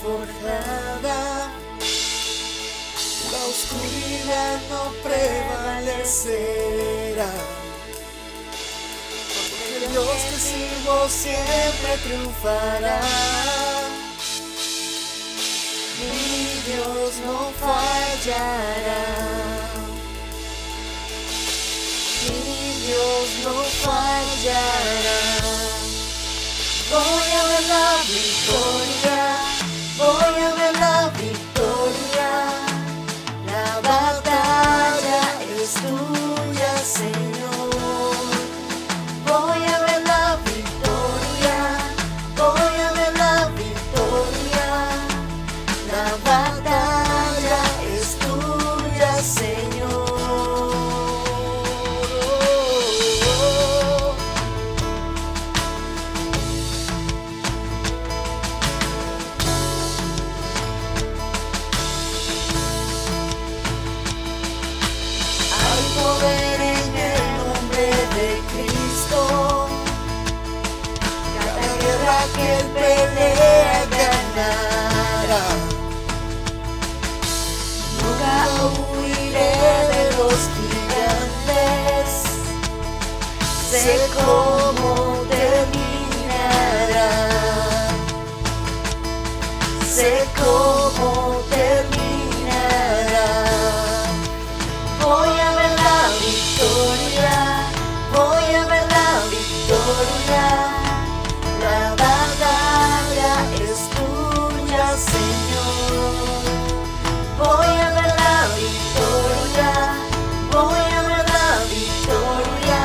forjada, la oscuridad no prevalecerá, porque el Dios que sirvo siempre triunfará. Mi Dios no fallará, mi Dios no fallará. Voy a ver la victoria, voy a ver la victoria. La batalla es tuya, Señor. Voy a ver la victoria, voy a ver la victoria. La batalla es tuya, Señor. Hay poder en el nombre de Cristo. Cada guerra que Él pelea ganará. Nunca huiré de los gigantes. Sé cómo terminará. Sé cómo terminará. Voy a ver la victoria, voy a ver la victoria. La batalla es tuya, Señor. Voy a ver la victoria, voy a ver la victoria.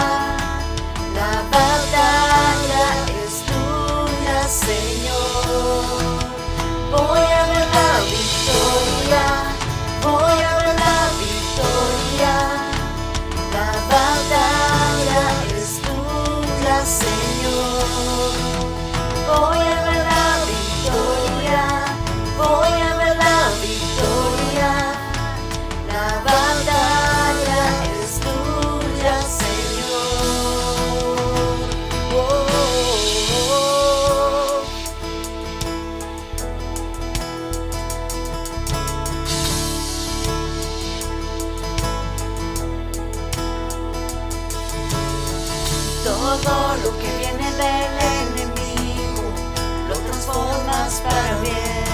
La batalla es tuya, Señor. Voy a ver la victoria, voy a ver la victoria. La batalla es tuya, Señor. Voy a ver la victoria, voy a ver la victoria. La batalla es tuya, Señor. Oh, oh, oh. Todo lo que viene del enemigo lo transformas para bien,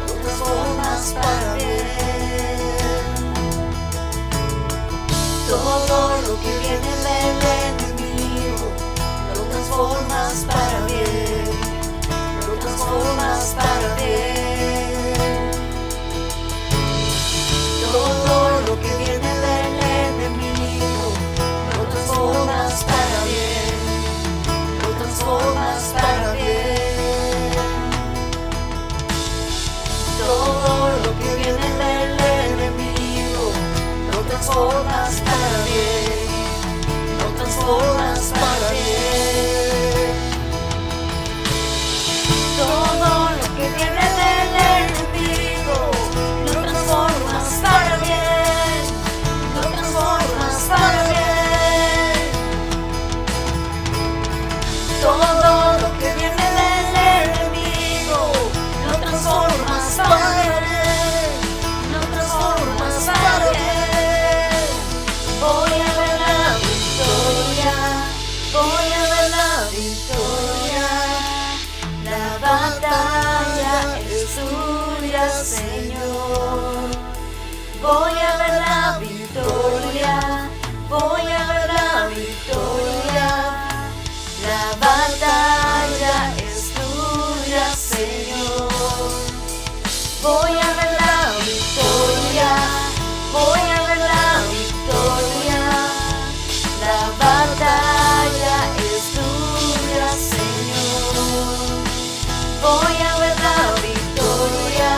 lo transformas para bien. Todo lo que viene del enemigo lo transformas para bien, lo transformas para bien. Todo lo que viene del enemigo lo transformas para bien, lo transformas para bien. Todo lo que viene del enemigo lo transformas para bien, lo transformas para bien. Todo lo que viene del enemigo lo transformas para bien, lo transformas para bien. Todo lo que viene del enemigo lo transformas para bien, lo transformas para bien. Voy a ver la victoria, voy a ver la victoria. La batalla es tuya, Señor. Voy a ver la victoria, voy a ver la victoria. La batalla es tuya, Señor. Voy a ver la victoria, voy a ver la victoria. La batalla es tuya, Señor. Voy a ver la victoria,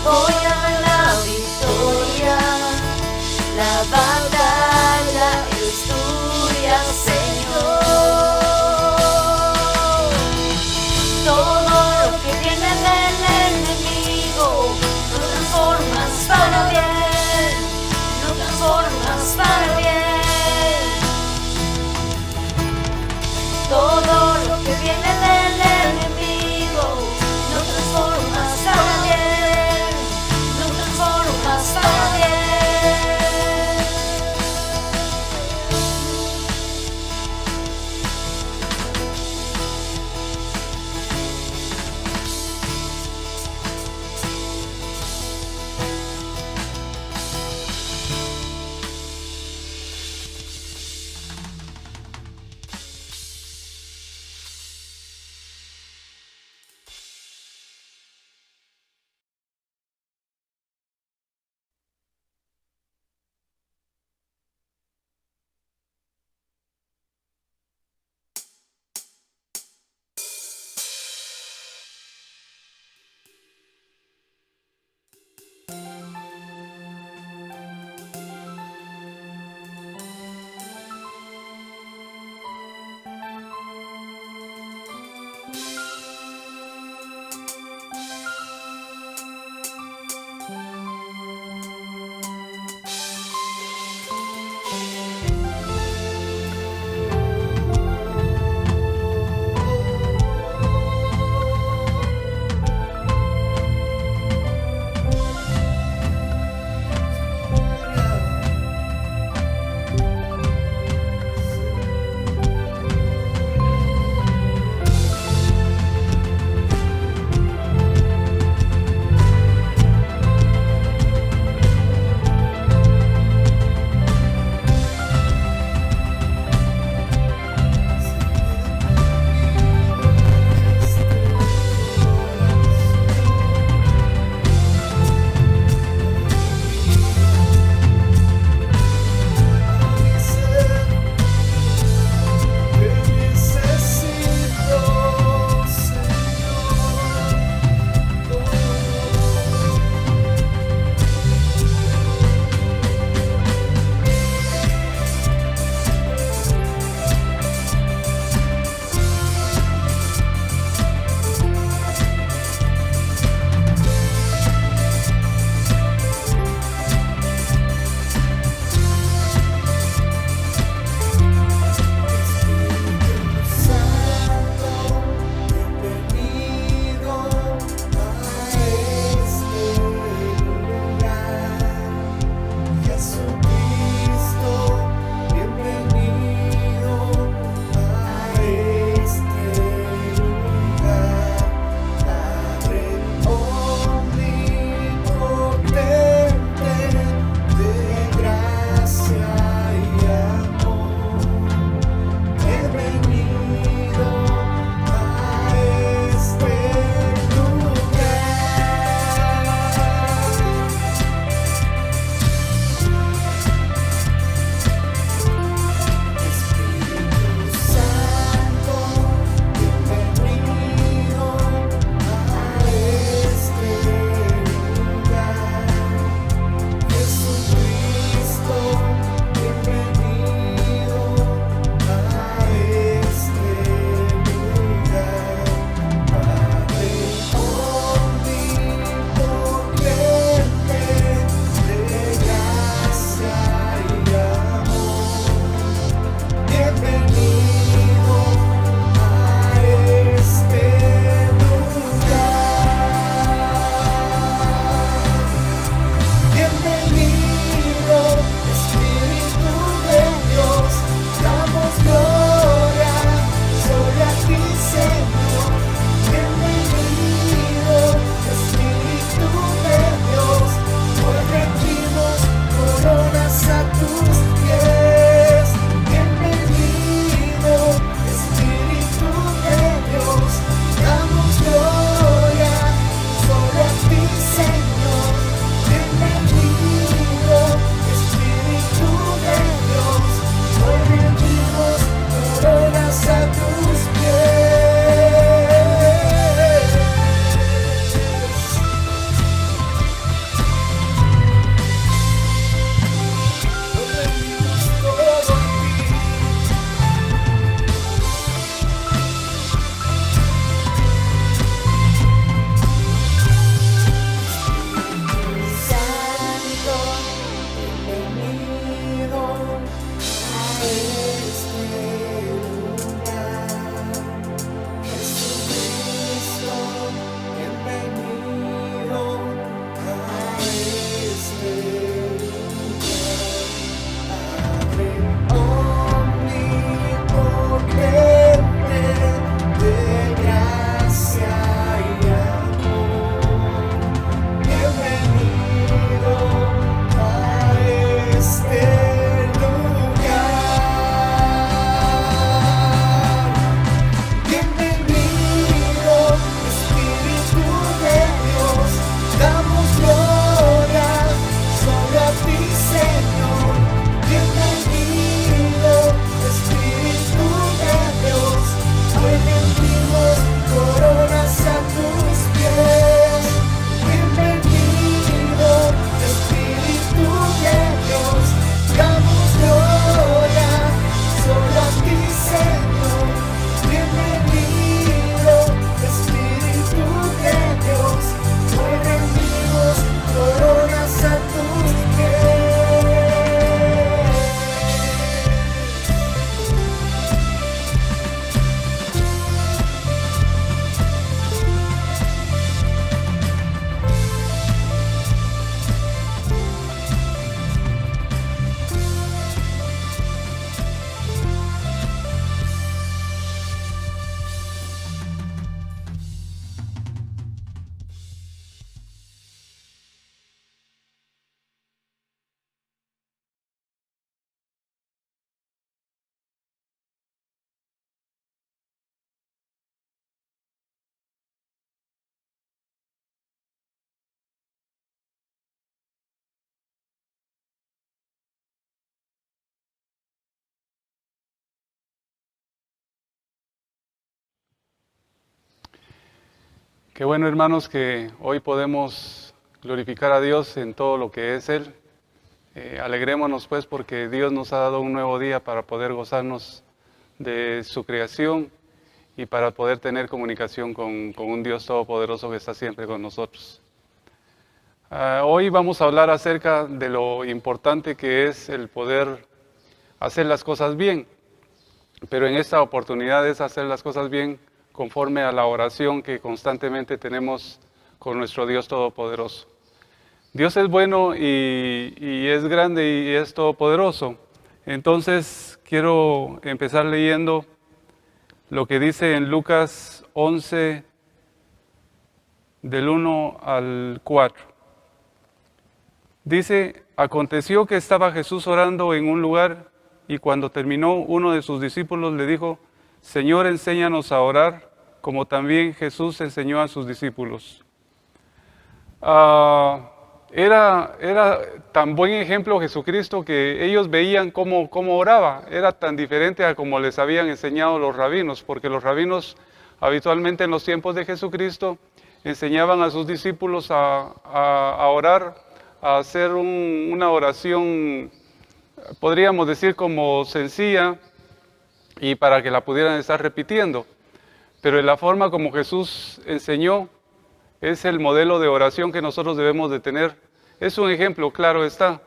voy a ver la victoria. La batalla es tuya, Señor. Todo lo que viene del enemigo lo transformas para bien, lo transformas para bien. Todo lo que viene del enemigo lo transformas Qué bueno, hermanos, que hoy podemos glorificar a Dios en todo lo que es Él. Alegrémonos pues porque Dios nos ha dado un nuevo día para poder gozarnos de su creación y para poder tener comunicación con un Dios todopoderoso que está siempre con nosotros. Hoy vamos a hablar acerca de lo importante que es el poder hacer las cosas bien, pero en esta oportunidad es hacer las cosas bien conforme a la oración que constantemente tenemos con nuestro Dios todopoderoso. Dios es bueno y es grande y es todopoderoso. Entonces quiero empezar leyendo lo que dice en Lucas 11, del 1 al 4. Dice: aconteció que estaba Jesús orando en un lugar, y cuando terminó, uno de sus discípulos le dijo: Señor, enséñanos a orar, como también Jesús enseñó a sus discípulos. Era tan buen ejemplo Jesucristo que ellos veían cómo oraba. Era tan diferente a como les habían enseñado los rabinos, porque los rabinos habitualmente en los tiempos de Jesucristo enseñaban a sus discípulos a orar, a hacer una oración, podríamos decir como sencilla, y para que la pudieran estar repitiendo. Pero en la forma como Jesús enseñó, es el modelo de oración que nosotros debemos de tener. Es un ejemplo, claro está,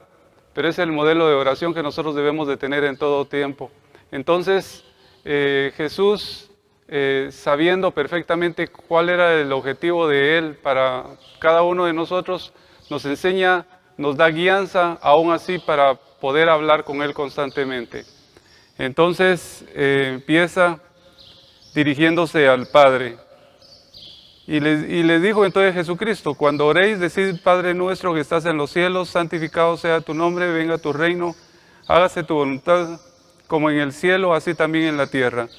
pero es el modelo de oración que nosotros debemos de tener en todo tiempo. Entonces, Jesús, sabiendo perfectamente cuál era el objetivo de Él para cada uno de nosotros, nos enseña, nos da guianza, aún así, para poder hablar con Él constantemente. Entonces, empieza dirigiéndose al Padre. Y les dijo entonces Jesucristo: cuando oréis, decid: Padre nuestro que estás en los cielos, santificado sea tu nombre, venga tu reino, hágase tu voluntad, como en el cielo, así también en la tierra.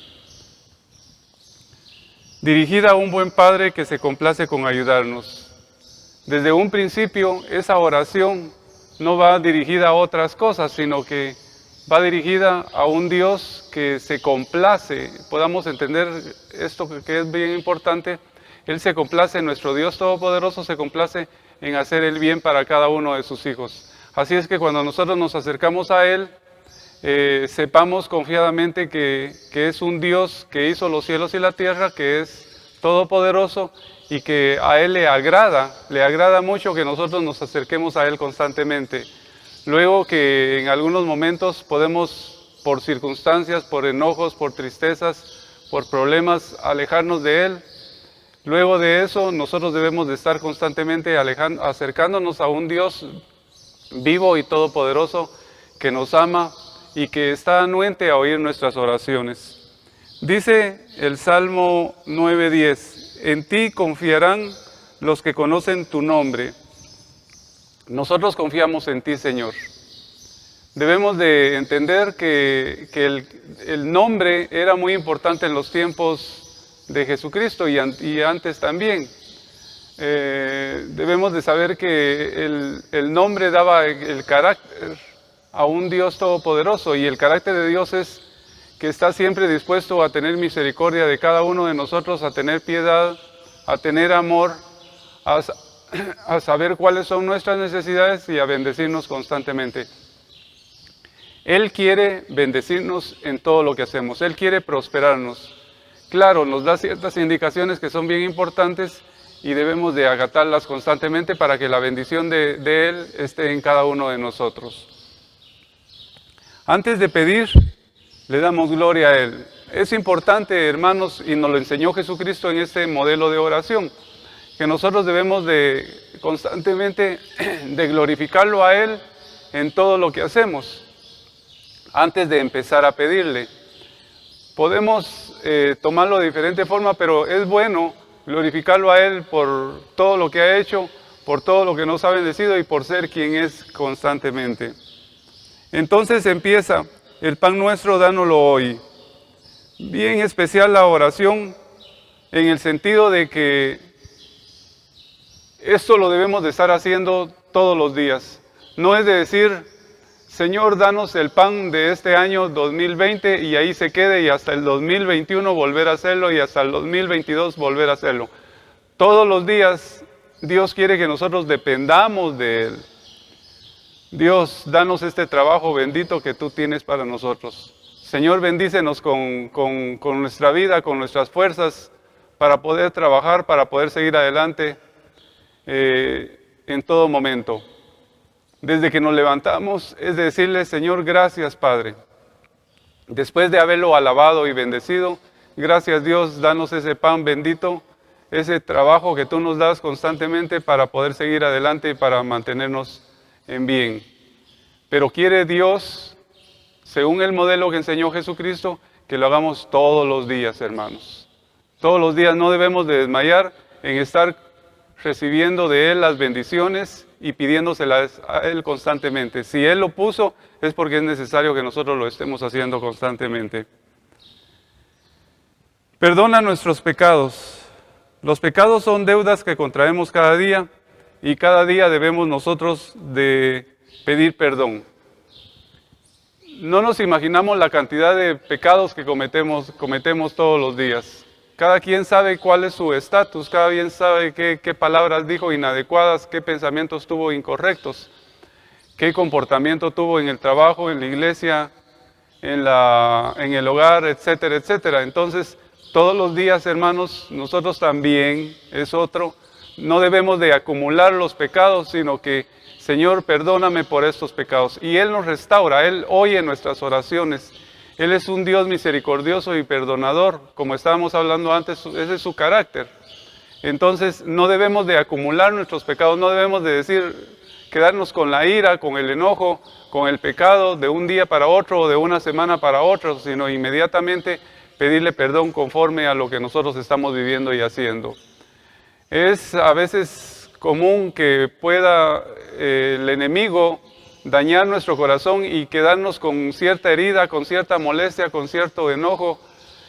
Dirigida a un buen Padre que se complace con ayudarnos. Desde un principio, esa oración no va dirigida a otras cosas, sino que va dirigida a un Dios que se complace. Podamos entender esto que es bien importante. Él se complace, nuestro Dios todopoderoso se complace en hacer el bien para cada uno de sus hijos. Así es que cuando nosotros nos acercamos a Él, sepamos confiadamente que es un Dios que hizo los cielos y la tierra, que es todopoderoso y que a Él le agrada mucho que nosotros nos acerquemos a Él constantemente. Luego que en algunos momentos podemos, por circunstancias, por enojos, por tristezas, por problemas, alejarnos de Él. Luego de eso, nosotros debemos de estar constantemente acercándonos a un Dios vivo y todopoderoso que nos ama y que está anuente a oír nuestras oraciones. Dice el Salmo 9:10: en ti confiarán los que conocen tu nombre. Nosotros confiamos en ti, Señor. Debemos de entender que el nombre era muy importante en los tiempos de Jesucristo y antes también. Debemos de saber que el nombre daba el carácter a un Dios todopoderoso, y el carácter de Dios es que está siempre dispuesto a tener misericordia de cada uno de nosotros, a tener piedad, a tener amor, a saber cuáles son nuestras necesidades y a bendecirnos constantemente. Él quiere bendecirnos en todo lo que hacemos. Él quiere prosperarnos. Claro, nos da ciertas indicaciones que son bien importantes y debemos de acatarlas constantemente para que la bendición de Él esté en cada uno de nosotros. Antes de pedir, le damos gloria a Él. Es importante, hermanos, y nos lo enseñó Jesucristo en este modelo de oración, que nosotros debemos de constantemente de glorificarlo a Él en todo lo que hacemos, antes de empezar a pedirle. Podemos tomarlo de diferente forma, pero es bueno glorificarlo a Él por todo lo que ha hecho, por todo lo que nos ha bendecido y por ser quien es constantemente. Entonces empieza: el pan nuestro, dánoslo hoy. Bien especial la oración, en el sentido de que esto lo debemos de estar haciendo todos los días. No es de decir: Señor, danos el pan de este año 2020 y ahí se quede, y hasta el 2021 volver a hacerlo, y hasta el 2022 volver a hacerlo. Todos los días Dios quiere que nosotros dependamos de Él. Dios, danos este trabajo bendito que tú tienes para nosotros. Señor, bendícenos con nuestra vida, con nuestras fuerzas, para poder trabajar, para poder seguir adelante en todo momento. Desde que nos levantamos, es decirle, Señor, gracias, Padre. Después de haberlo alabado y bendecido, gracias, Dios, danos ese pan bendito, ese trabajo que tú nos das constantemente para poder seguir adelante y para mantenernos en bien. Pero quiere Dios, según el modelo que enseñó Jesucristo, que lo hagamos todos los días, hermanos. Todos los días no debemos de desmayar en estar recibiendo de Él las bendiciones y pidiéndoselas a Él constantemente. Si Él lo puso, es porque es necesario que nosotros lo estemos haciendo constantemente. Perdona nuestros pecados. Los pecados son deudas que contraemos cada día y cada día debemos nosotros de pedir perdón. No nos imaginamos la cantidad de pecados que cometemos todos los días. Cada quien sabe cuál es su estatus, cada quien sabe qué palabras dijo inadecuadas, qué pensamientos tuvo incorrectos, qué comportamiento tuvo en el trabajo, en la iglesia, en el hogar, etcétera, etcétera. Entonces, todos los días, hermanos, nosotros también, no debemos de acumular los pecados, sino que, Señor, perdóname por estos pecados. Y Él nos restaura, Él oye nuestras oraciones. Él es un Dios misericordioso y perdonador, como estábamos hablando antes, ese es su carácter. Entonces, no debemos de acumular nuestros pecados, no debemos de quedarnos con la ira, con el enojo, con el pecado de un día para otro o de una semana para otro, sino inmediatamente pedirle perdón conforme a lo que nosotros estamos viviendo y haciendo. Es a veces común que pueda el enemigo dañar nuestro corazón y quedarnos con cierta herida, con cierta molestia, con cierto enojo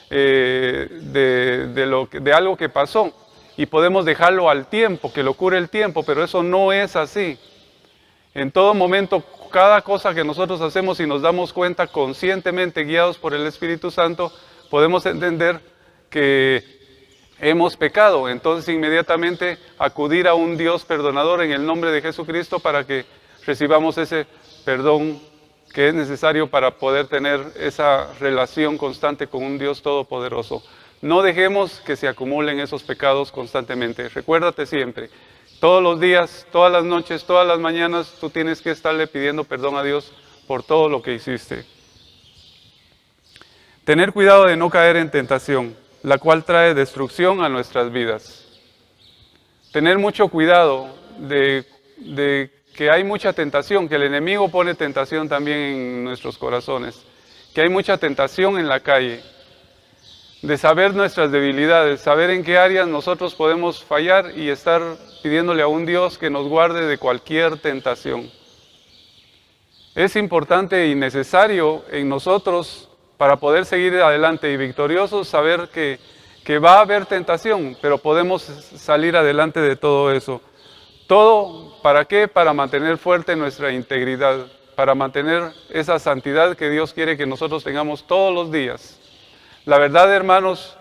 de algo que pasó. Y podemos dejarlo al tiempo, que lo cure el tiempo, pero eso no es así. En todo momento, cada cosa que nosotros hacemos y nos damos cuenta conscientemente, guiados por el Espíritu Santo, podemos entender que hemos pecado. Entonces inmediatamente acudir a un Dios perdonador en el nombre de Jesucristo para que recibamos ese perdón que es necesario para poder tener esa relación constante con un Dios todopoderoso. No dejemos que se acumulen esos pecados constantemente. Recuérdate siempre, todos los días, todas las noches, todas las mañanas, tú tienes que estarle pidiendo perdón a Dios por todo lo que hiciste. Tener cuidado de no caer en tentación, la cual trae destrucción a nuestras vidas. Tener mucho cuidado de que hay mucha tentación, que el enemigo pone tentación también en nuestros corazones, que hay mucha tentación en la calle, de saber nuestras debilidades, saber en qué áreas nosotros podemos fallar y estar pidiéndole a un Dios que nos guarde de cualquier tentación. Es importante y necesario en nosotros, para poder seguir adelante y victoriosos, saber que va a haber tentación, pero podemos salir adelante de todo eso. ¿Todo para qué? Para mantener fuerte nuestra integridad, para mantener esa santidad que Dios quiere que nosotros tengamos todos los días. La verdad, hermanos,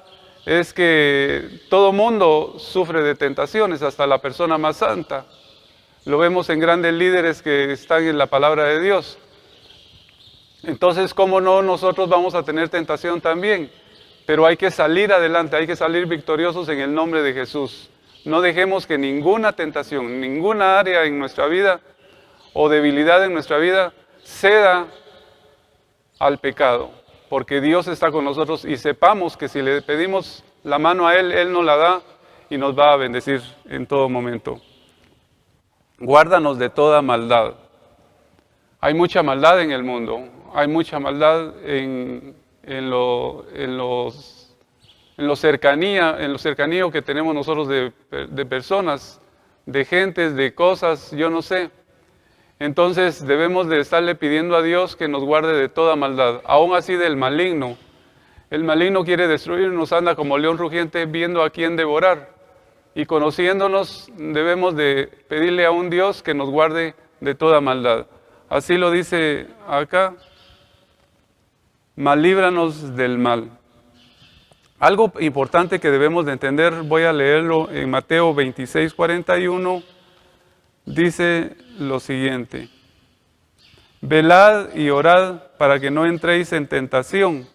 es que todo mundo sufre de tentaciones, hasta la persona más santa. Lo vemos en grandes líderes que están en la palabra de Dios. Entonces, ¿cómo no nosotros vamos a tener tentación también? Pero hay que salir adelante, hay que salir victoriosos en el nombre de Jesús. No dejemos que ninguna tentación, ninguna área en nuestra vida o debilidad en nuestra vida ceda al pecado, porque Dios está con nosotros y sepamos que si le pedimos la mano a Él, Él nos la da y nos va a bendecir en todo momento. Guárdanos de toda maldad. Hay mucha maldad en el mundo, hay mucha maldad en lo cercanío que tenemos nosotros de personas, de gentes, de cosas, yo no sé. Entonces debemos de estarle pidiendo a Dios que nos guarde de toda maldad, aún así del maligno. El maligno quiere destruirnos, anda como león rugiente viendo a quién devorar. Y conociéndonos debemos de pedirle a un Dios que nos guarde de toda maldad. Así lo dice acá, mas líbranos del mal. Algo importante que debemos de entender, voy a leerlo en Mateo 26:41, dice lo siguiente: velad y orad para que no entréis en tentación.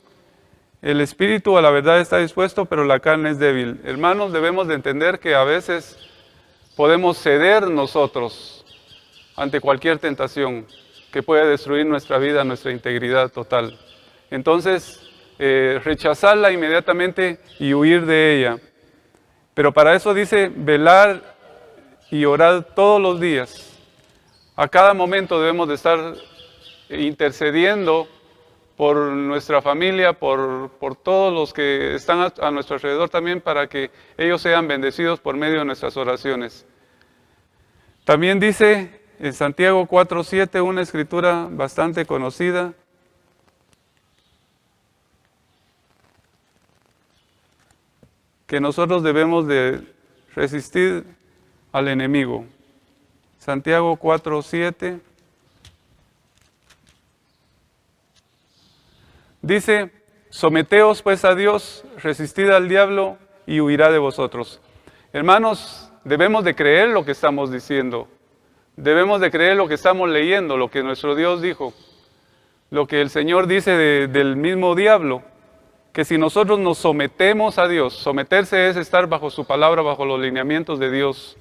El espíritu a la verdad está dispuesto, pero la carne es débil. Hermanos, debemos de entender que a veces podemos ceder nosotros ante cualquier tentación que puede destruir nuestra vida, nuestra integridad total. Entonces, rechazarla inmediatamente y huir de ella. Pero para eso dice, velar y orar todos los días. A cada momento debemos de estar intercediendo por nuestra familia, por todos los que están a nuestro alrededor también, para que ellos sean bendecidos por medio de nuestras oraciones. También dice en Santiago 4:7, una escritura bastante conocida, que nosotros debemos de resistir al enemigo. Santiago 4:7 dice, someteos pues a Dios, resistid al diablo y huirá de vosotros. Hermanos, debemos de creer lo que estamos diciendo. Debemos de creer lo que estamos leyendo, lo que nuestro Dios dijo. Lo que el Señor dice del mismo diablo. Que si nosotros nos sometemos a Dios, someterse es estar bajo su palabra, bajo los lineamientos de Dios,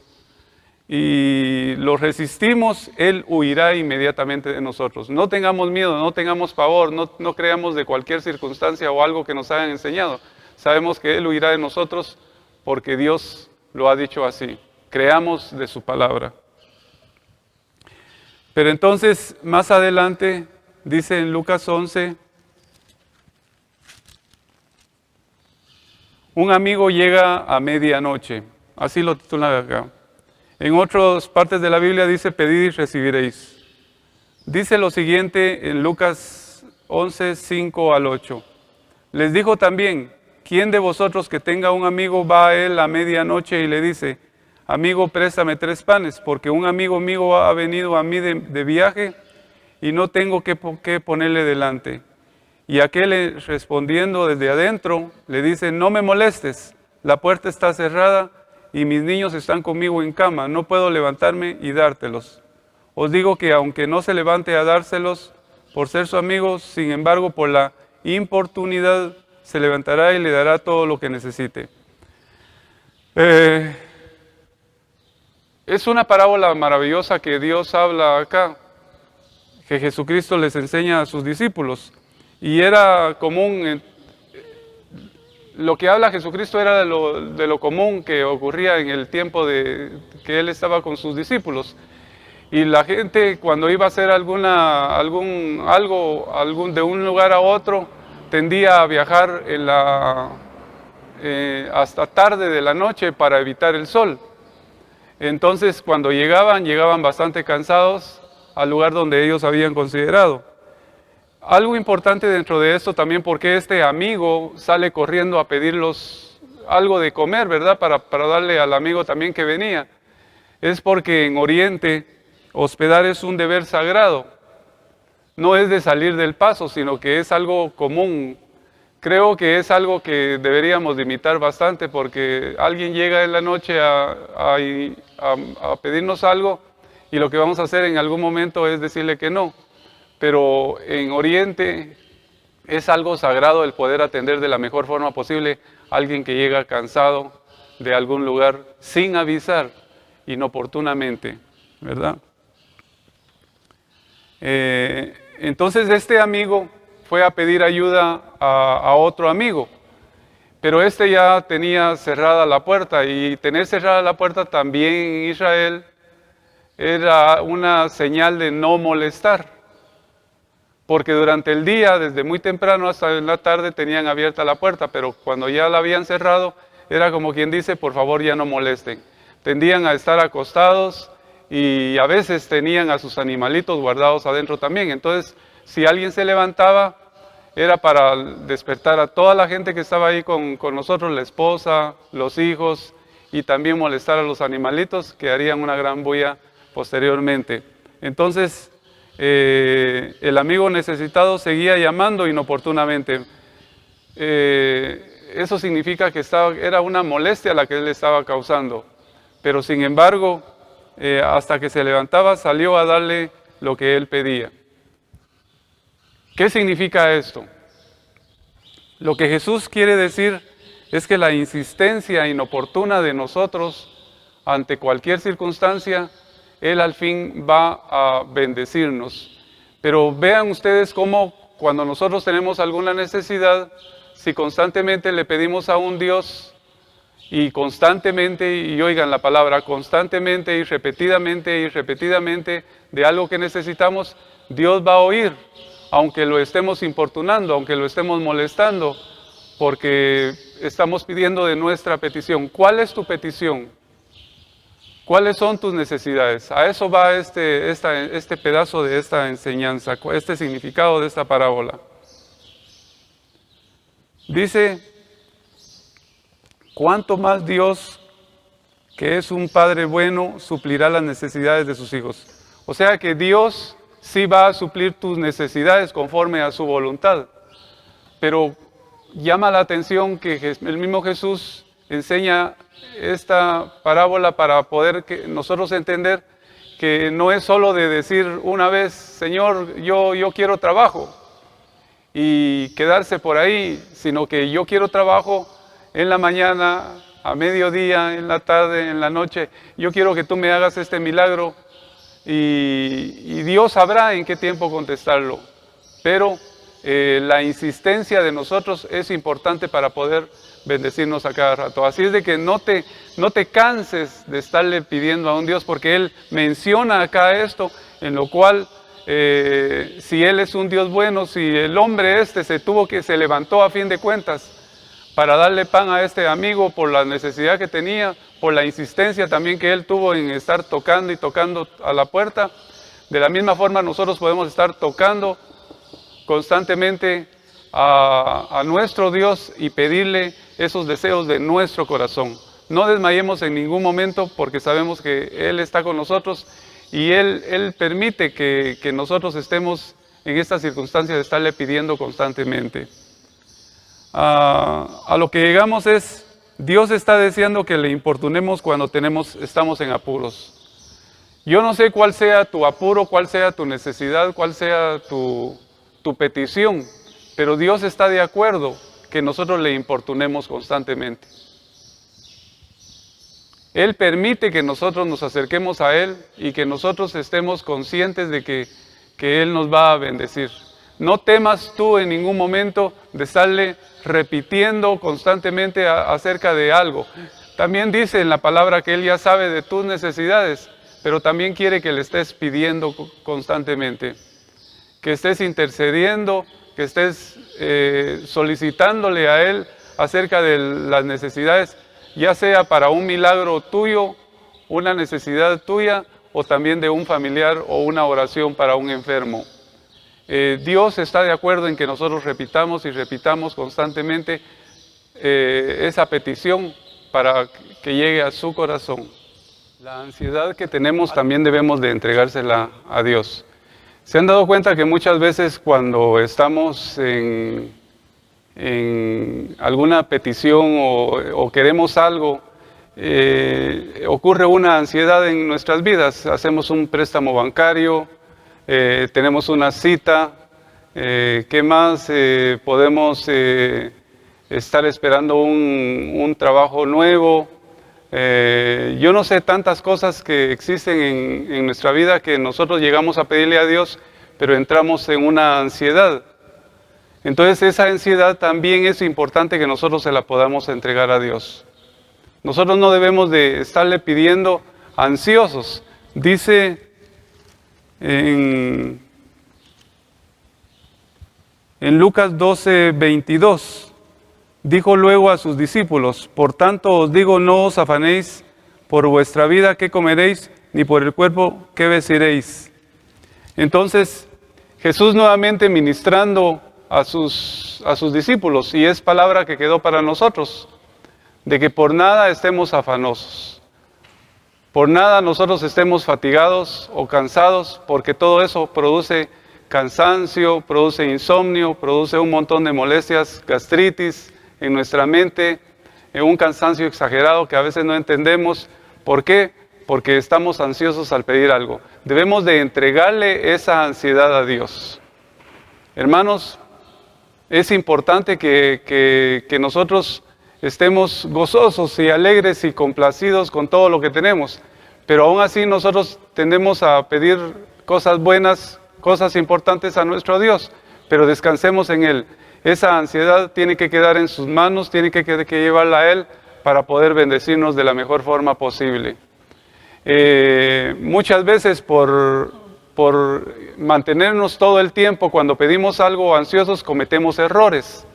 y lo resistimos, Él huirá inmediatamente de nosotros. No tengamos miedo, no tengamos pavor, no creamos de cualquier circunstancia o algo que nos hayan enseñado. Sabemos que Él huirá de nosotros porque Dios lo ha dicho así. Creamos de su palabra. Pero entonces, más adelante, dice en Lucas 11, un amigo llega a medianoche, así lo titula acá. En otras partes de la Biblia dice, pedid y recibiréis. Dice lo siguiente en Lucas 11, 5 al 8. Les dijo también, ¿quién de vosotros que tenga un amigo va a él a medianoche y le dice, amigo, préstame 3 panes, porque un amigo mío ha venido a mí de viaje y no tengo qué ponerle delante? Y aquel respondiendo desde adentro le dice, no me molestes, la puerta está cerrada y mis niños están conmigo en cama, no puedo levantarme y dártelos. Os digo que aunque no se levante a dárselos por ser su amigo, sin embargo por la importunidad se levantará y le dará todo lo que necesite. Es una parábola maravillosa que Dios habla acá, que Jesucristo les enseña a sus discípulos. Y era común, lo que habla Jesucristo era de lo común que ocurría en el tiempo de que Él estaba con sus discípulos. Y la gente cuando iba a hacer algo de un lugar a otro, tendía a viajar hasta tarde de la noche para evitar el sol. Entonces cuando llegaban bastante cansados al lugar donde ellos habían considerado. Algo importante dentro de esto también, porque este amigo sale corriendo a pedirlos algo de comer, ¿verdad? Para darle al amigo también que venía. Es porque en Oriente hospedar es un deber sagrado. No es de salir del paso, sino que es algo común. Creo que es algo que deberíamos de imitar bastante, porque alguien llega en la noche a pedirnos algo y lo que vamos a hacer en algún momento es decirle que no. Pero en Oriente es algo sagrado el poder atender de la mejor forma posible a alguien que llega cansado de algún lugar sin avisar, inoportunamente, ¿verdad? Entonces este amigo fue a pedir ayuda a otro amigo, pero este ya tenía cerrada la puerta, y tener cerrada la puerta también en Israel era una señal de no molestar. Porque durante el día, desde muy temprano hasta en la tarde, tenían abierta la puerta, pero cuando ya la habían cerrado, era como quien dice, por favor ya no molesten. Tendían a estar acostados y a veces tenían a sus animalitos guardados adentro también. Entonces, si alguien se levantaba, era para despertar a toda la gente que estaba ahí con nosotros, la esposa, los hijos, y también molestar a los animalitos, que harían una gran bulla posteriormente. Entonces, el amigo necesitado seguía llamando inoportunamente. eso significa que era una molestia la que él estaba causando. Pero sin embargo, hasta que se levantaba, salió a darle lo que él pedía. ¿Qué significa esto? Lo que Jesús quiere decir es que la insistencia inoportuna de nosotros ante cualquier circunstancia, Él al fin va a bendecirnos. Pero vean ustedes cómo cuando nosotros tenemos alguna necesidad, si constantemente le pedimos a un Dios y constantemente, y oigan la palabra, constantemente y repetidamente de algo que necesitamos, Dios va a oír, aunque lo estemos importunando, aunque lo estemos molestando, porque estamos pidiendo de nuestra petición. ¿Cuál es tu petición? ¿Cuáles son tus necesidades? A eso va este pedazo de esta enseñanza, este significado de esta parábola. Dice, ¿cuánto más Dios, que es un Padre bueno, suplirá las necesidades de sus hijos? O sea que Dios sí va a suplir tus necesidades conforme a su voluntad. Pero llama la atención que el mismo Jesús enseña esta parábola para poder nosotros entender que no es solo de decir una vez, Señor, yo quiero trabajo, y quedarse por ahí, sino que yo quiero trabajo en la mañana, a mediodía, en la tarde, en la noche. Yo quiero que tú me hagas este milagro, y Dios sabrá en qué tiempo contestarlo. Pero la insistencia de nosotros es importante para poder bendecirnos a cada rato. Así es de que no te canses de estarle pidiendo a un Dios, porque Él menciona acá esto, en lo cual si Él es un Dios bueno, si el hombre se levantó a fin de cuentas para darle pan a este amigo por la necesidad que tenía, por la insistencia también que él tuvo en estar tocando y tocando a la puerta, de la misma forma nosotros podemos estar tocando constantemente a nuestro Dios y pedirle esos deseos de nuestro corazón. No desmayemos en ningún momento, porque sabemos que Él está con nosotros y Él permite que nosotros estemos en esta circunstancia de estarle pidiendo constantemente. A lo que llegamos es, Dios está deseando que le importunemos cuando estamos en apuros. Yo no sé cuál sea tu apuro, cuál sea tu necesidad, cuál sea tu petición, pero Dios está de acuerdo que nosotros le importunemos constantemente. Él permite que nosotros nos acerquemos a Él y que nosotros estemos conscientes de que Él nos va a bendecir. No temas tú en ningún momento de estarle repitiendo constantemente acerca de algo. También dice en la palabra que Él ya sabe de tus necesidades, pero también quiere que le estés pidiendo constantemente, que estés intercediendo, que estés solicitándole a Él acerca de las necesidades, ya sea para un milagro tuyo, una necesidad tuya, o también de un familiar o una oración para un enfermo. Dios está de acuerdo en que nosotros repitamos y repitamos constantemente esa petición para que llegue a su corazón. La ansiedad que tenemos también debemos de entregársela a Dios. ¿Se han dado cuenta que muchas veces cuando estamos en alguna petición o queremos algo, ocurre una ansiedad en nuestras vidas? Hacemos un préstamo bancario, tenemos una cita, ¿qué más? Podemos estar esperando un trabajo nuevo. Yo no sé tantas cosas que existen en nuestra vida que nosotros llegamos a pedirle a Dios, pero entramos en una ansiedad. Entonces esa ansiedad también es importante que nosotros se la podamos entregar a Dios. Nosotros no debemos de estarle pidiendo ansiosos. Dice en Lucas 12:22, dijo luego a sus discípulos: por tanto os digo, no os afanéis por vuestra vida qué comeréis, ni por el cuerpo qué vestiréis. Entonces Jesús nuevamente ministrando a sus discípulos, y es palabra que quedó para nosotros, de que por nada estemos afanosos, por nada nosotros estemos fatigados o cansados, porque todo eso produce cansancio, produce insomnio, produce un montón de molestias, gastritis, en nuestra mente un cansancio exagerado que a veces no entendemos. ¿Por qué? Porque estamos ansiosos al pedir algo. Debemos de entregarle esa ansiedad a Dios. Hermanos, es importante que nosotros estemos gozosos y alegres y complacidos con todo lo que tenemos, pero aún así nosotros tendemos a pedir cosas buenas, cosas importantes a nuestro Dios, pero descansemos en Él. Esa ansiedad tiene que quedar en sus manos, tiene que llevarla a Él para poder bendecirnos de la mejor forma posible. Muchas veces por mantenernos todo el tiempo cuando pedimos algo ansiosos cometemos errores.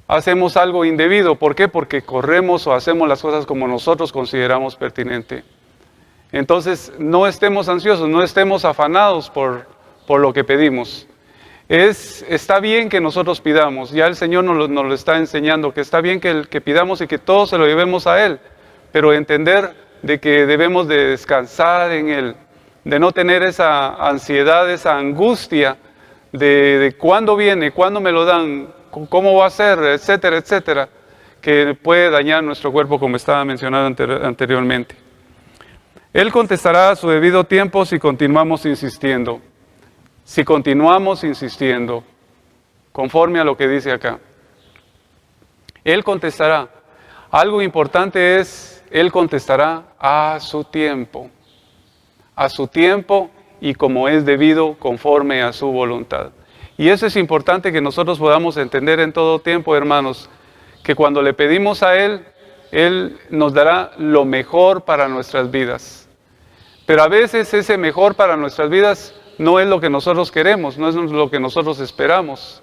Hacemos algo indebido. ¿Por qué? Porque corremos o hacemos las cosas como nosotros consideramos pertinente. Entonces no estemos ansiosos, no estemos afanados por lo que pedimos. Está bien que nosotros pidamos, ya el Señor nos lo está enseñando, que está bien que pidamos y que todo se lo llevemos a Él, pero entender de que debemos de descansar en Él, de no tener esa ansiedad, esa angustia de cuándo viene, cuándo me lo dan, cómo va a ser, etcétera, etcétera, que puede dañar nuestro cuerpo como estaba mencionado anteriormente. Él contestará a su debido tiempo si continuamos insistiendo. Si continuamos insistiendo, conforme a lo que dice acá. Él contestará. Algo importante es, Él contestará a su tiempo y como es debido conforme a su voluntad. Y eso es importante que nosotros podamos entender en todo tiempo, hermanos, que cuando le pedimos a Él, Él nos dará lo mejor para nuestras vidas. Pero a veces ese mejor para nuestras vidas no es lo que nosotros queremos, no es lo que nosotros esperamos.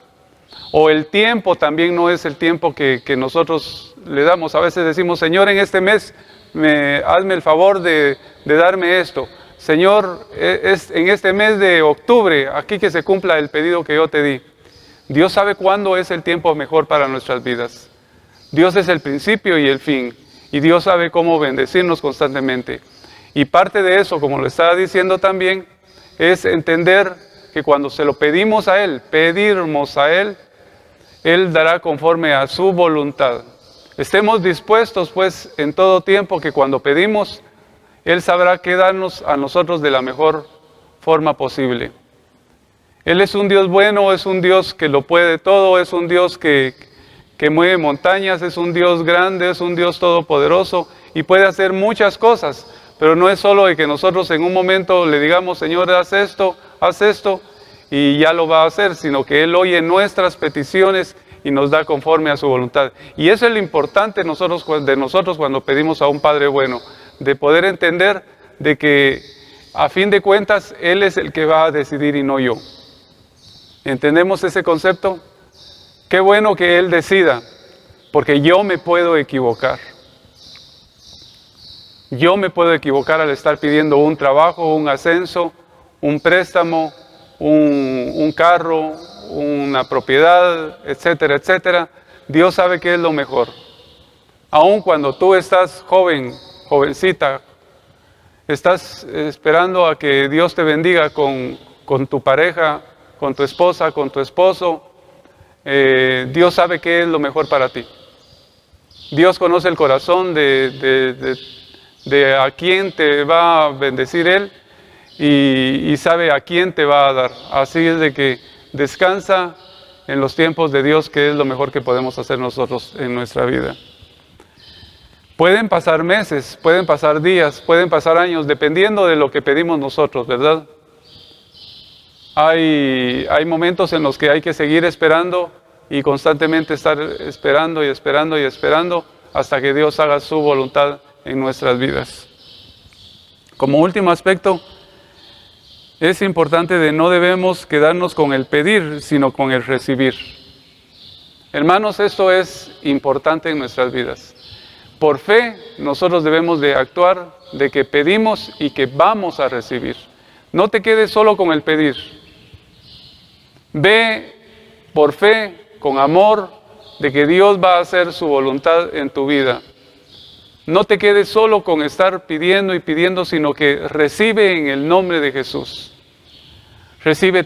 O el tiempo también no es el tiempo que nosotros le damos. A veces decimos, Señor, en este mes hazme el favor de darme esto. Señor, en este mes de octubre, aquí que se cumpla el pedido que yo te di. Dios sabe cuándo es el tiempo mejor para nuestras vidas. Dios es el principio y el fin. Y Dios sabe cómo bendecirnos constantemente. Y parte de eso, como lo estaba diciendo también, es entender que cuando se lo pedimos a Él, Él dará conforme a su voluntad. Estemos dispuestos pues en todo tiempo que cuando pedimos, Él sabrá qué darnos a nosotros de la mejor forma posible. Él es un Dios bueno, es un Dios que lo puede todo, es un Dios que mueve montañas, es un Dios grande, es un Dios todopoderoso y puede hacer muchas cosas. Pero no es solo de que nosotros en un momento le digamos, Señor, haz esto, y ya lo va a hacer, sino que Él oye nuestras peticiones y nos da conforme a su voluntad. Y eso es lo importante de nosotros cuando pedimos a un Padre bueno, de poder entender de que a fin de cuentas Él es el que va a decidir y no yo. ¿Entendemos ese concepto? Qué bueno que Él decida, porque yo me puedo equivocar. Yo me puedo equivocar al estar pidiendo un trabajo, un ascenso, un préstamo, un carro, una propiedad, etcétera, etcétera. Dios sabe qué es lo mejor. Aun cuando tú estás jovencita, estás esperando a que Dios te bendiga con tu pareja, con tu esposa, con tu esposo, Dios sabe qué es lo mejor para ti. Dios conoce el corazón de a quién te va a bendecir Él y sabe a quién te va a dar. Así es de que descansa en los tiempos de Dios, que es lo mejor que podemos hacer nosotros en nuestra vida. Pueden pasar meses, pueden pasar días, pueden pasar años, dependiendo de lo que pedimos nosotros, ¿verdad? Hay momentos en los que hay que seguir esperando y constantemente estar esperando y esperando y esperando hasta que Dios haga su voluntad en nuestras vidas. Como último aspecto, es importante de no debemos quedarnos con el pedir, sino con el recibir. Hermanos, esto es importante en nuestras vidas. Por fe, nosotros debemos de actuar de que pedimos y que vamos a recibir. No te quedes solo con el pedir. Ve por fe, con amor, de que Dios va a hacer su voluntad en tu vida. No te quedes solo con estar pidiendo y pidiendo, sino que recibe en el nombre de Jesús. Recibe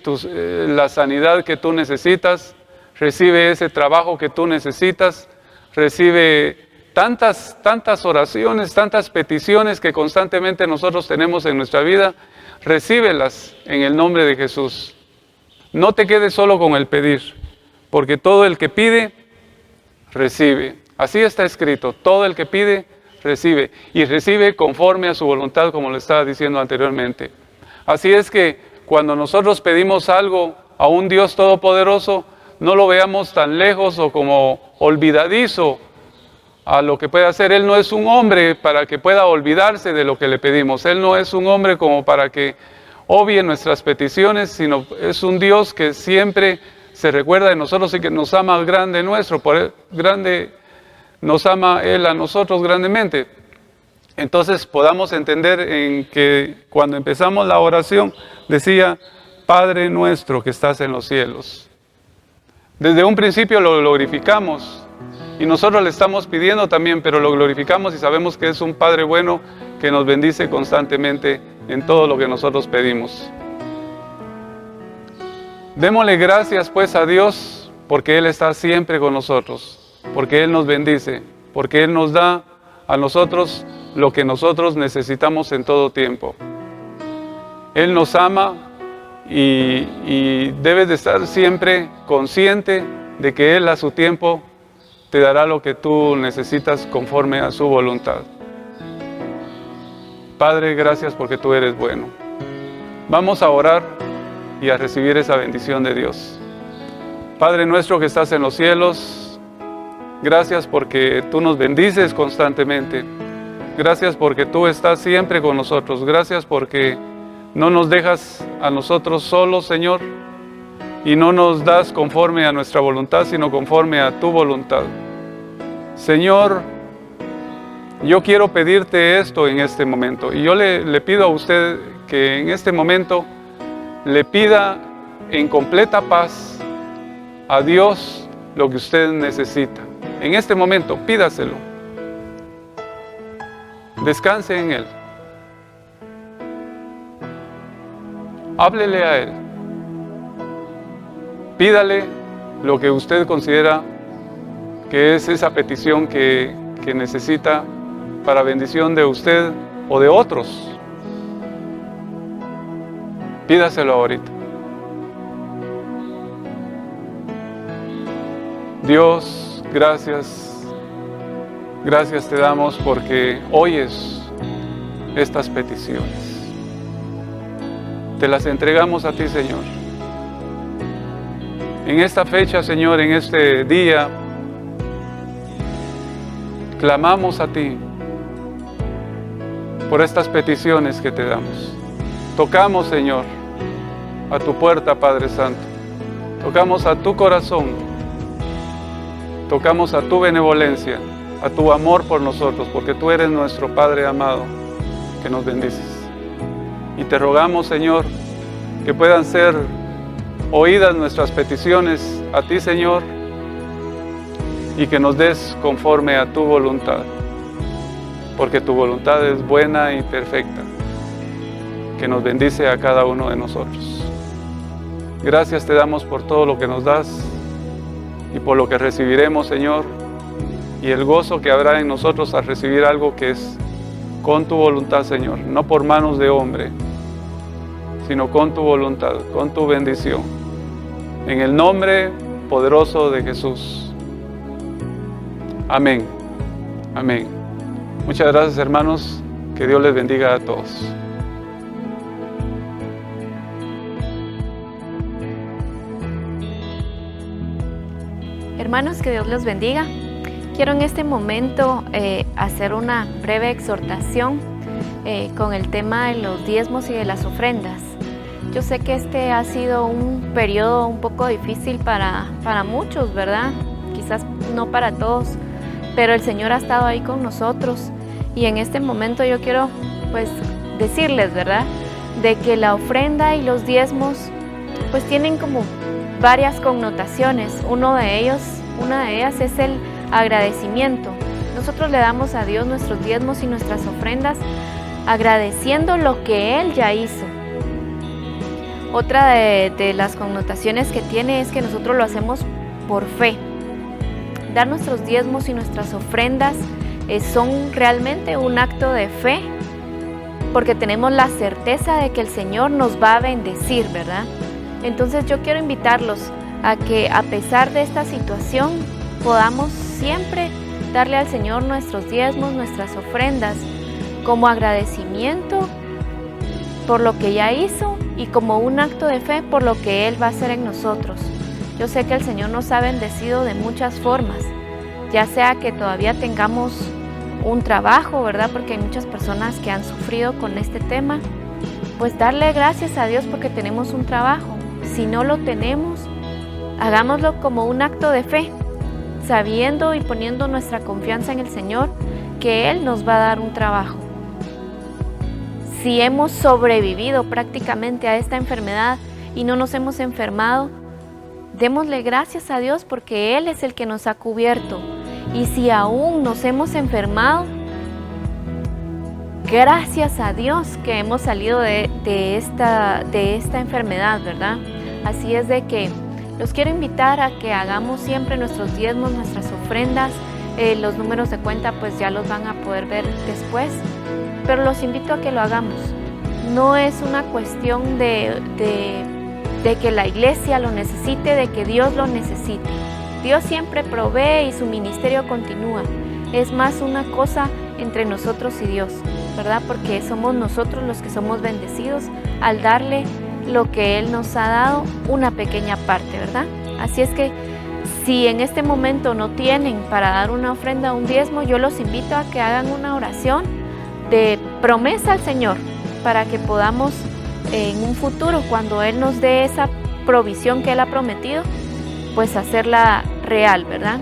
la sanidad que tú necesitas, recibe ese trabajo que tú necesitas, recibe tantas oraciones, tantas peticiones que constantemente nosotros tenemos en nuestra vida, recíbelas en el nombre de Jesús. No te quedes solo con el pedir, porque todo el que pide, recibe. Así está escrito, todo el que pide, recibe. Y recibe conforme a su voluntad, como le estaba diciendo anteriormente. Así es que cuando nosotros pedimos algo a un Dios todopoderoso, no lo veamos tan lejos o como olvidadizo a lo que puede hacer. Él no es un hombre para que pueda olvidarse de lo que le pedimos. Él no es un hombre como para que obvie nuestras peticiones, sino es un Dios que siempre se recuerda de nosotros y que nos ama al grande nuestro. Nos ama Él a nosotros grandemente. Entonces podamos entender en que cuando empezamos la oración decía, Padre nuestro que estás en los cielos. Desde un principio lo glorificamos. Y nosotros le estamos pidiendo también, pero lo glorificamos y sabemos que es un Padre bueno que nos bendice constantemente en todo lo que nosotros pedimos. Démosle gracias pues a Dios porque Él está siempre con nosotros, porque Él nos bendice, porque Él nos da a nosotros lo que nosotros necesitamos en todo tiempo. Él nos ama y debes de estar siempre consciente de que Él a su tiempo te dará lo que tú necesitas conforme a su voluntad. Padre, gracias porque tú eres bueno. Vamos a orar y a recibir esa bendición de Dios. Padre nuestro que estás en los cielos, gracias porque tú nos bendices constantemente. Gracias porque tú estás siempre con nosotros. Gracias porque no nos dejas a nosotros solos, Señor, y no nos das conforme a nuestra voluntad, sino conforme a tu voluntad. Señor, yo quiero pedirte esto en este momento, y yo le pido a usted que en este momento le pida en completa paz a Dios lo que usted necesita. En este momento, pídaselo. Descanse en Él. Háblele a Él. Pídale lo que usted considera que es esa petición que necesita para bendición de usted o de otros. Pídaselo ahorita. Dios, gracias. Gracias te damos porque oyes estas peticiones. Te las entregamos a ti, Señor. En esta fecha, Señor, en este día, clamamos a ti por estas peticiones que te damos. Tocamos, Señor, a tu puerta, Padre Santo. Tocamos a tu corazón. Tocamos a tu benevolencia, a tu amor por nosotros, porque tú eres nuestro Padre amado, que nos bendices. Y te rogamos, Señor, que puedan ser oídas nuestras peticiones a ti, Señor, y que nos des conforme a tu voluntad, porque tu voluntad es buena y perfecta, que nos bendice a cada uno de nosotros. Gracias te damos por todo lo que nos das y por lo que recibiremos, Señor, y el gozo que habrá en nosotros al recibir algo que es con tu voluntad, Señor, no por manos de hombre, sino con tu voluntad, con tu bendición. En el nombre poderoso de Jesús. Amén. Amén. Muchas gracias, hermanos. Que Dios les bendiga a todos. Hermanos, que Dios los bendiga. Quiero en este momento hacer una breve exhortación con el tema de los diezmos y de las ofrendas. Yo sé que este ha sido un periodo un poco difícil para muchos, ¿verdad? Quizás no para todos, pero el Señor ha estado ahí con nosotros. Y en este momento yo quiero pues decirles, ¿verdad?, de que la ofrenda y los diezmos pues tienen como varias connotaciones. Una de ellas es el agradecimiento. Nosotros le damos a Dios nuestros diezmos y nuestras ofrendas agradeciendo lo que Él ya hizo. Otra de las connotaciones que tiene es que nosotros lo hacemos por fe. Dar nuestros diezmos y nuestras ofrendas son realmente un acto de fe, porque tenemos la certeza de que el Señor nos va a bendecir, ¿verdad? Entonces yo quiero invitarlos a que, a pesar de esta situación, podamos siempre darle al Señor nuestros diezmos, nuestras ofrendas, como agradecimiento por lo que ya hizo y como un acto de fe por lo que Él va a hacer en nosotros. Yo sé que el Señor nos ha bendecido de muchas formas, ya sea que todavía tengamos un trabajo, ¿verdad? Porque hay muchas personas que han sufrido con este tema. Pues darle gracias a Dios porque tenemos un trabajo. Si no lo tenemos, hagámoslo como un acto de fe, sabiendo y poniendo nuestra confianza en el Señor, que Él nos va a dar un trabajo. Si hemos sobrevivido prácticamente a esta enfermedad y no nos hemos enfermado, démosle gracias a Dios porque Él es el que nos ha cubierto. Y si aún nos hemos enfermado, gracias a Dios que hemos salido de esta enfermedad, ¿verdad? Así es de que los quiero invitar a que hagamos siempre nuestros diezmos, nuestras ofrendas. Los números de cuenta pues ya los van a poder ver después, pero los invito a que lo hagamos. No es una cuestión de que la iglesia lo necesite, de que Dios lo necesite. Dios siempre provee y su ministerio continúa. Es más una cosa entre nosotros y Dios, ¿verdad? Porque somos nosotros los que somos bendecidos al darle lo que Él nos ha dado, una pequeña parte, ¿verdad? Así es que si en este momento no tienen para dar una ofrenda o un diezmo, yo los invito a que hagan una oración de promesa al Señor para que podamos en un futuro, cuando Él nos dé esa provisión que Él ha prometido, pues hacerla real, ¿verdad?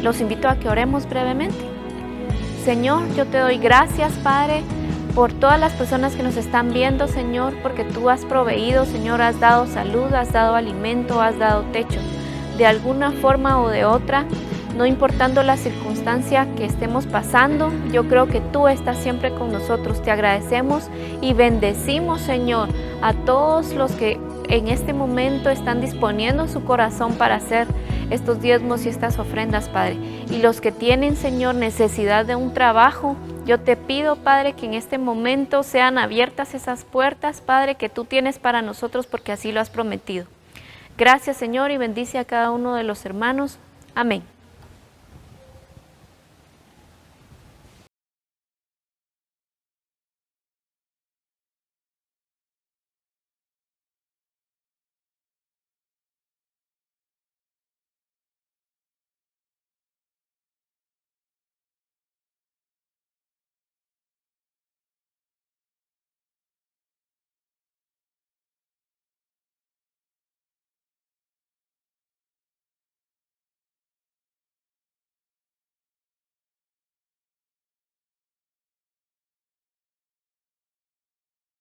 Los invito a que oremos brevemente. Señor, yo te doy gracias, Padre, por todas las personas que nos están viendo, Señor, porque tú has proveído, Señor, has dado salud, has dado alimento, has dado techo. De alguna forma o de otra, no importando la circunstancia que estemos pasando, yo creo que tú estás siempre con nosotros. Te agradecemos y bendecimos, Señor, a todos los que en este momento están disponiendo su corazón para hacer estos diezmos y estas ofrendas, Padre. Y los que tienen, Señor, necesidad de un trabajo, yo te pido, Padre, que en este momento sean abiertas esas puertas, Padre, que tú tienes para nosotros, porque así lo has prometido. Gracias, Señor, y bendice a cada uno de los hermanos. Amén.